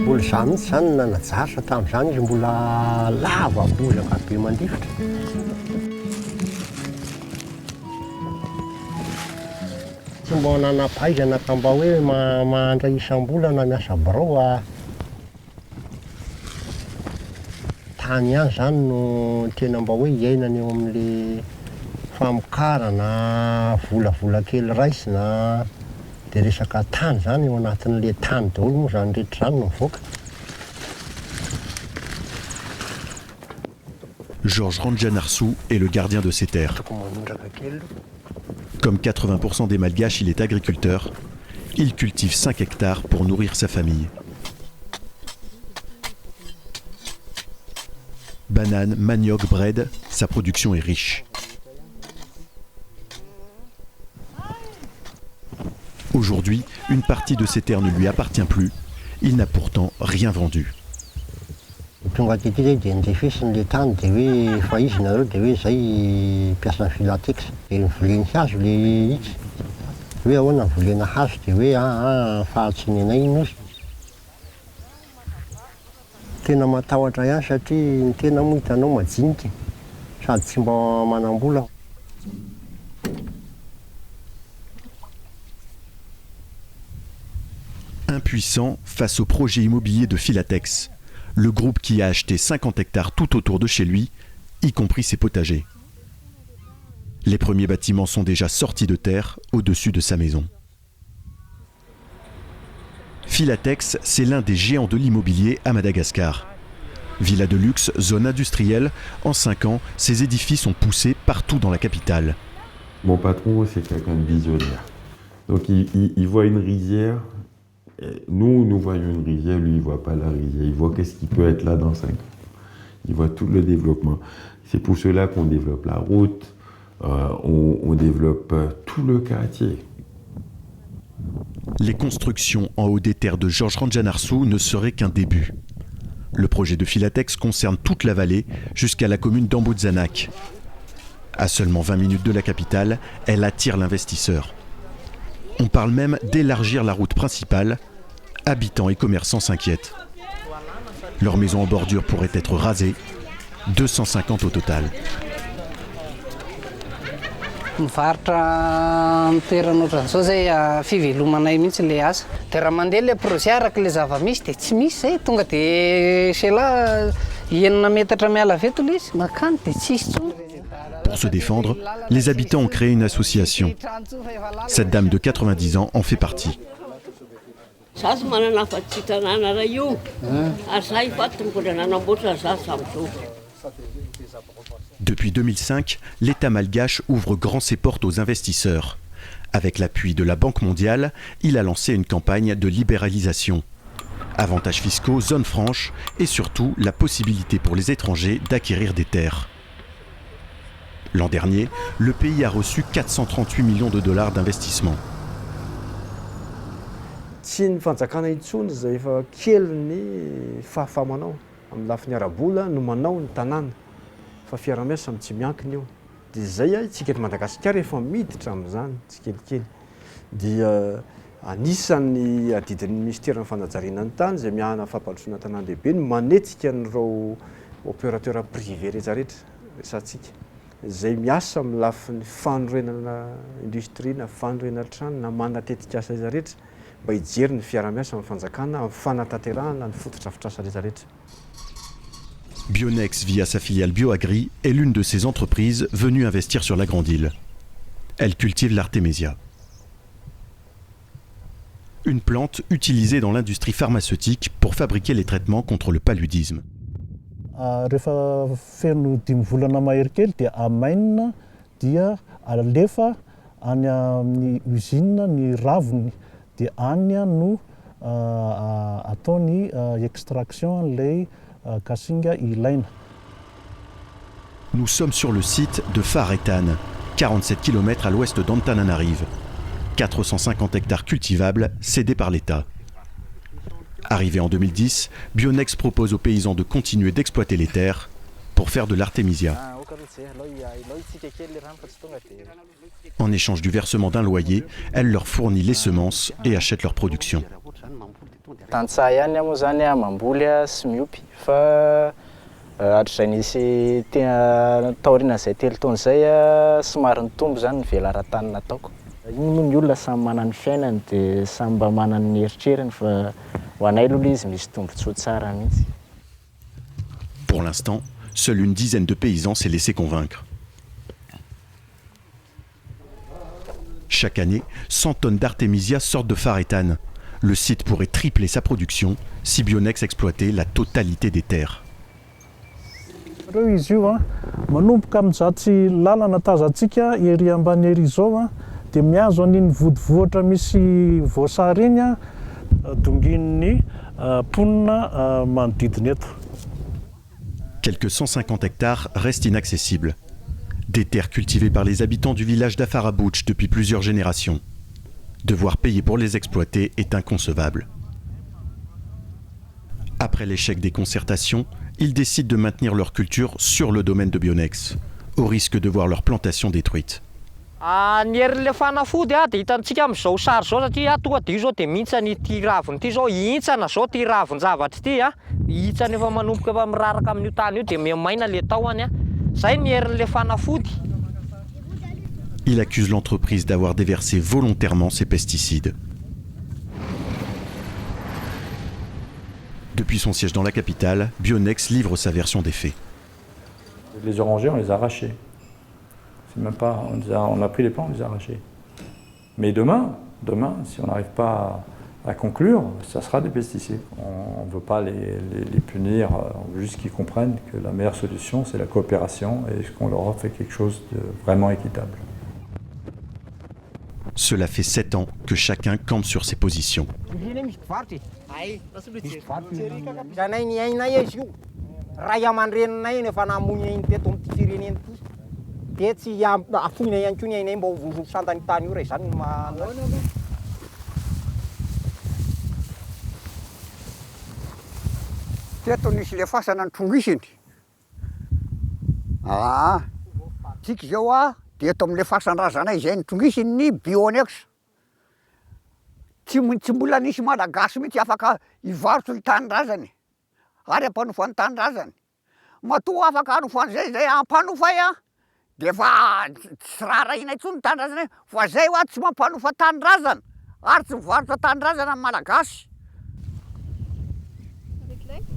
Mbola za mihitsy zany nanajatra tamin'izany izy mbola lava bozaka be mandifotra. Tsy mba nanam-pahaizana ka mba hoe mahandra isam-bolana miasa birao tany ihany zany no tena mba hoe iainana eo amin'le famokarana volavola kely raisina dia resaka tany zany eo anatin'le tany daholo moa zany rehetra zany no mivoaka. Georges Ranjanarsou est le gardien de ces terres. Comme 80% des Malgaches, il est agriculteur. Il cultive 5 hectares pour nourrir sa famille. Bananes, manioc, bread, sa production est riche. Aujourd'hui, une partie de ces terres ne lui appartient plus. Il n'a pourtant rien vendu. Tonga aty zay dia nirefesin'le tany dia hoe fa izy nareo dia hoe zay mpiasa ny Filatex dia nivoleny hazo le izy hoe ahoana nivolena hazo dia hoe fahatsinenay iny izy. Tena matahotra ihany satria ny tena moa hitanao majinika sady tsy mba manam-bola. Impuissant face au projet immobilier de Filatex, le groupe qui a acheté 50 hectares tout autour de chez lui, y compris ses potagers. Les premiers bâtiments sont déjà sortis de terre au-dessus de sa maison. Filatex, c'est l'un des géants de l'immobilier à Madagascar. Villa de luxe, zone industrielle, en 5 ans, ces édifices ont poussé partout dans la capitale. Mon patron, c'est quelqu'un de visionnaire. Donc il voit une rizière. Nous voyons une rizière, lui, il ne voit pas la rizière. Il voit qu'est-ce qui peut être là dans 5 ans. Il voit tout le développement. C'est pour cela qu'on développe la route, on développe tout le quartier. Les constructions en haut des terres de Georges Ranjanarsou ne seraient qu'un début. Le projet de Filatex concerne toute la vallée jusqu'à la commune d'Ambozanak. À seulement 20 minutes de la capitale, elle attire l'investisseur. On parle même d'élargir la route principale. Habitants et commerçants s'inquiètent. Leurs maisons en bordure pourraient être rasées, 250 au total. Mivarotra toerana ohatran'izao zay fivelomanay mihitsy le asa. Dia raha mandeha le projet araka le zava-misy dia tsy misy zay tonga dia cela enina metatra miala veto le izy makany dia tsisy tsony. Pour se défendre, les habitants ont créé une association. Cette dame de 90 ans en fait partie. Depuis 2005, l'État malgache ouvre grand ses portes aux investisseurs. Avec l'appui de la Banque mondiale, il a lancé une campagne de libéralisation. Avantages fiscaux, zones franches et surtout la possibilité pour les étrangers d'acquérir des terres. L'an dernier, le pays a reçu 438 millions de dollars d'investissement. Tsy ny fanjakana intsony zay efa kely ny fahafahamanao amin'ny lafiny ara-bola no manao ny tanàna fa fiara-miasa tsy miankina io dia zay isika eto Madagasikara efa miditra amin'izany tsikelikely dia anisan'ny adidin'ny ministera ny fanajariana ny tany zay mihahana fampandrosoana tanàn-dehibe no manetsika n'ireo opérateur privé rehetrarehetra resantsika zay miasa amin'ny lafin'ny fanorenana industrie na fanorenana trano na manatetika asa izy rehetra mba hijery ny fiara-miasa amin'ny fanjakana amin'ny fanatanterahana ny fotodrafitrasa rehetrarehetra. Bionex, via sa filiale Bioagri, est l'une de ces entreprises venues investir sur la Grande Île. Elle cultive l'artémésia. Une plante utilisée dans l'industrie pharmaceutique pour fabriquer les traitements contre le paludisme. Rehefa feno 5 volana mahery kely dia amainina dia alefa any amin'ny usine ny raviny dia any no ataony extraction an'ilay kasinga ilaina. Nous sommes sur le site de Faretane, 47 km à l'ouest d'Antananarive. 450 hectares cultivables cédés par l'État. Arrivé en 2010, Bionex propose aux paysans de continuer d'exploiter les terres pour faire de l'artémisia. En échange du versement d'un loyer, elle leur fournit les semences et achète leur production. Tantsaha ihany moa zany mamboly sy miompy fa hatrizay nisy taoriana zay 3 taona zay somary nitombo zany nivela ara-tany nataoko. Igny moa ny olona samy manana ny fiainany dia samy mba manana ny eritreriny fa ho anay aloha izy misy tombontsoa tsara mihitsy. Pour l'instant, seule une dizaine de paysans s'est laissé convaincre. Chaque année, 100 tonnes d'artémisia sortent de Pharéthane. Le site pourrait tripler sa production si Bionex exploitait la totalité des terres. Reo izy io manomboka amin'zatsy lalana tazantsika ery ambany ery zao dia mihazo an'iny vodivohatra misy voasary iny dongin'ny ponina manodidina eto. Quelques 150 hectares restent inaccessibles. Des terres cultivées par les habitants du village d'Afarabouch depuis plusieurs générations. Devoir payer pour les exploiter est inconcevable. Après l'échec des concertations, ils décident de maintenir leur culture sur le domaine de Bionex, au risque de voir leur plantation détruite. Ny herin'ilay fanafody dia hitantsika amin'izao sary zao satria tonga dia io zao dia mintsany ity raviny ity zao hintsana zao ty ravin-javatra ity hintsana efa manomboka efa miraraka amin'io tany io dia memaina le tahony zay ny herin'ilay fanafody. Il accuse l'entreprise d'avoir déversé volontairement ces pesticides. Depuis son siège dans la capitale, Bionex livre sa version des faits. Les orangers, on les a arrachés. C'est même pas, on a pris les plants, on les a arrachés. Mais demain, si on n'arrive pas à conclure, ça sera des pesticides. On ne veut pas les punir, on veut juste qu'ils comprennent que la meilleure solution, c'est la coopération et qu'on leur offre quelque chose de vraiment équitable. Cela fait 7 ans que chacun campe sur ses positions. Teto nisy le fasana ny trongisiny. Tsika zao dia eto amin'le fasan-drazanay izay ny trongisiny ny Bionex. Tsy mbola nisy malagasy mihitsy afaka hivarotra ny tanindrazany ary ampanofany tanindrazany. Matoa afaka hanofany zay ampanofay dia fa tsy rarahinay intsony ny tanindrazany fa zay tsy mampanofa tanindrazana ary tsy mivarotra tanindrazana amin'ny malagasy.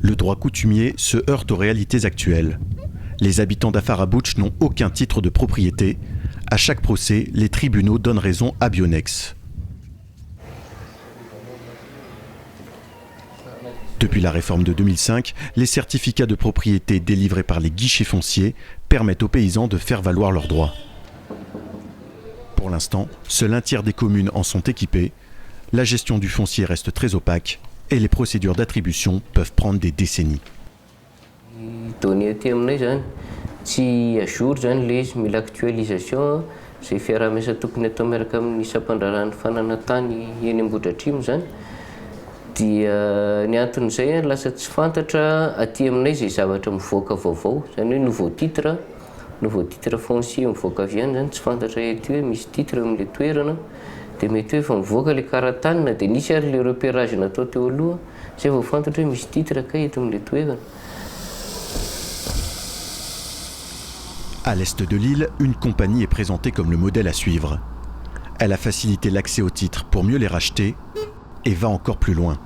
Le droit coutumier se heurte aux réalités actuelles. Les habitants d'Afarabouch n'ont aucun titre de propriété. À chaque procès, les tribunaux donnent raison à Bionex. Depuis la réforme de 2005, les certificats de propriété délivrés par les guichets fonciers permettent aux paysans de faire valoir leurs droits. Pour l'instant, seul un tiers des communes en sont équipées. La gestion du foncier reste très opaque et les procédures d'attribution peuvent prendre des décennies. Donné aty aminay zany tsy à jour zany le izy mila actualisation zay fiaraha-miasa tokony atao miaraka amin'ny isam-pandrarahany fananantany eny Ambohidratrimo zany dia ny anton'izay lasa tsy fantatra aty aminay zay zavatra mivoaka vaovao zany hoe nouveau titre foncier mivoaka avy any zany tsy fantatra ety hoe misy titre amin'le toerana dia mety hoe efa mivoaka le karatanina dia nisy ary le repérage natao teo aloha zay vao fantatra hoe misy titre kay eto amin'le toerana. À l'est de l'île, une compagnie est présentée comme le modèle à suivre. Elle a facilité l'accès aux titres pour mieux les racheter et va encore plus loin.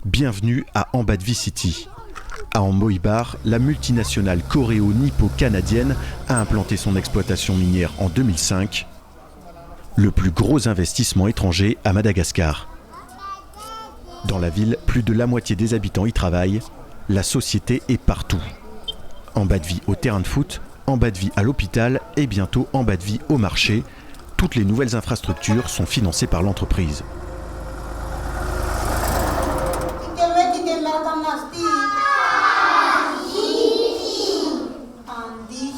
Bienvenue à Ambadvi City. À Ambohibar, la multinationale coréo-nippo-canadienne a implanté son exploitation minière en 2005, le plus gros investissement étranger à Madagascar. Dans la ville, plus de la moitié des habitants y travaillent. La société est partout. Ambadvi au terrain de foot, Ambadvi à l'hôpital et bientôt Ambadvi au marché. Toutes les nouvelles infrastructures sont financées par l'entreprise.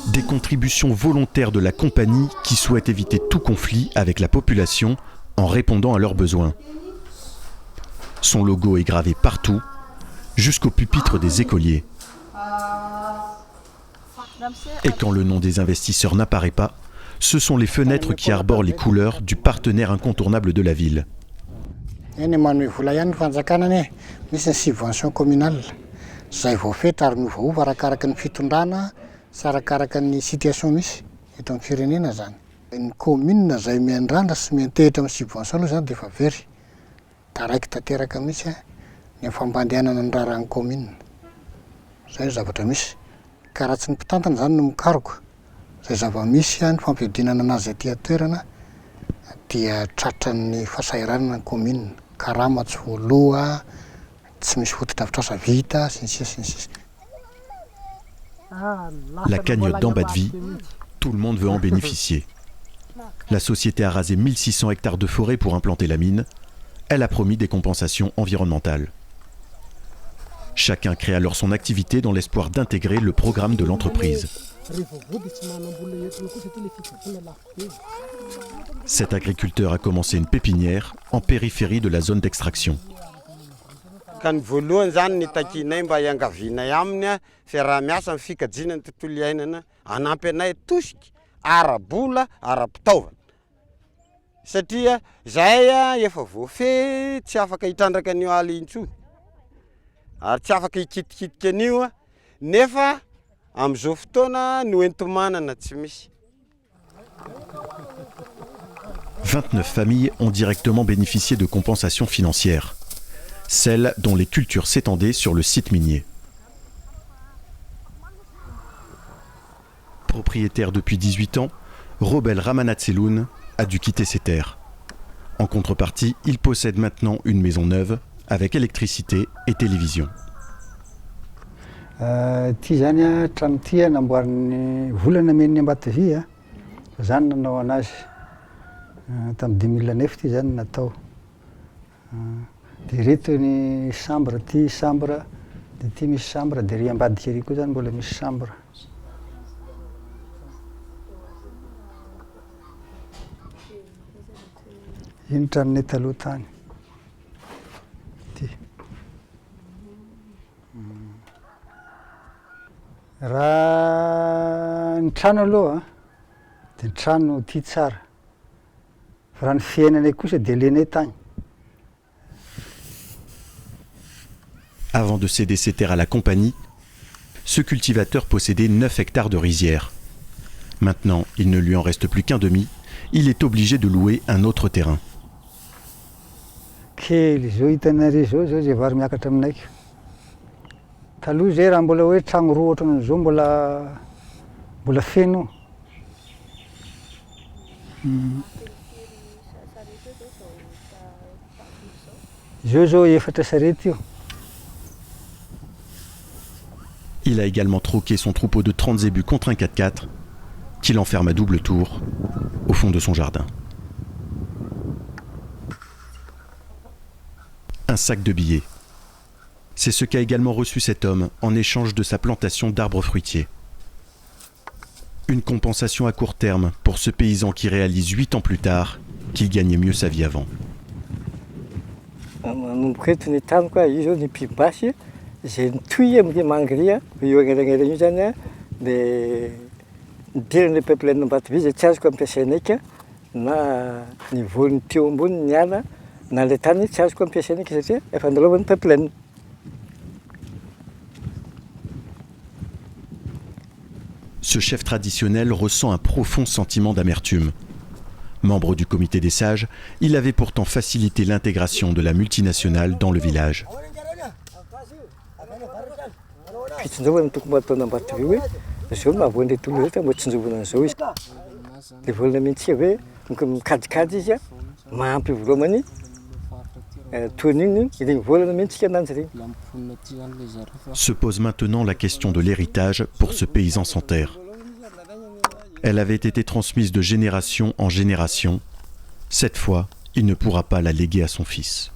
Des contributions volontaires de la compagnie qui souhaite éviter tout conflit avec la population en répondant à leurs besoins. Son logo est gravé partout, jusqu'au pupitre des écoliers. Et quand le nom des investisseurs n'apparaît pas, ce sont les fenêtres qui arborent les couleurs du partenaire incontournable de la ville. eny manome vola ihany ny fanjakana any misy ny subvention communale zay voafetra ary miovaova arakaraka ny fitondrana sy arakaraka ny situation misy eto amin'ny firenena zany. Ny commune zay miandrandra sy miantehitra amin'ny subvention aloha zany de efa very taraiky tanteraka mihitsy ny fampandehanana ny raharahany commune. Zay zavatra misy ka raha tsy ny mpitantana zany no mikaroka zay zava-misy ny fampiodinana anazy aty atoerana dia tratran'ny fahasahiranana ny commune. Karama tsy voaloha, tsy misy fotodrafitrasa vita, sy ny sisa sy ny sisa. La cagnotte d'Ambadvi, tout le monde veut en bénéficier. La société a rasé 1600 hectares de forêt pour implanter la mine. Elle a promis des compensations environnementales. Chacun crée alors son activité dans l'espoir d'intégrer le programme de l'entreprise. Cet agriculteur a commencé une pépinière en périphérie de la zone d'extraction. Ka ny voalohany zany ny takinay mba hiangavianay aminy fiaraha-miasa amin'ny fikajiana ny tontolo iainana anampy anay tosika ara-bola ara-pitaovana satria zay efa voafehy tsy afaka hitrandraka an'io ala intsony ary tsy afaka hikitikitika an'io nefa amin'izao fotoana no entomanana tsy misy. 29 familles ont directement bénéficié de compensations financières, celles dont les cultures s'étendaient sur le site minier. Propriétaire depuis 18 ans, Robel Ramanatseloun a dû quitter ses terres. En contrepartie, il possède maintenant une maison neuve avec électricité et télévision. Ty zany a trano ty namboariny volana men'ny Ambatovy zany nanao anazy tamin'ny 2009 ty zany natao. De reto ny chambre ty chambre de ty misy chambre de ry ambadika ery koa zany mbola misy chambre. Iny tranonay taloha tany. Ty. Raha ny trano aloha de ny trano ty tsara. Fa raha ny fiainanay kosa de lenay tany. Avant de céder ses terres à la compagnie, ce cultivateur possédait 9 hectares de rizières. Maintenant, il ne lui en reste plus qu'un demi. Il est obligé de louer un autre terrain. Kely zao hitanareo zao zay vary miakatra aminay. Taloha zay raha mbola hoe trano roa ohatran'izao mbola feno. Zao efatra sarety io. Il a également troqué son troupeau de 30 zébus contre un 4x4 qu'il enferme à double tour au fond de son jardin. Un sac de billets. C'est ce qu'a également reçu cet homme en échange de sa plantation d'arbres fruitiers. Une compensation à court terme pour ce paysan qui réalise 8 ans plus tard qu'il gagnait mieux sa vie avant. Zay nitoy amin'ny mangria io agnelanelana io zany de nidiran'le pipeline Ambatovy zay tsy azoko ampiasainay na ny volony teo ambony ny ala na le tany tsy azoko ampiasainay satria efa andalovan'ny pipeline. Ce chef traditionnel ressent un profond sentiment d'amertume. Membre du comité des sages, il avait pourtant facilité l'intégration de la multinationale dans le village. Fitsinjovana tokony ataon'ny Ambatovy hoe zao mahavoan'ilay tolo rehetra mbo tsinjovana an'izao izy. Le volana mihitsy hoe mikajikajy izy mahampy volomany toin'igny ireny volana mihitsy ananjy regny. Se pose maintenant la question de l'héritage pour ce paysan sans terre. Elle avait été transmise de génération en génération. Cette fois, il ne pourra pas la léguer à son fils.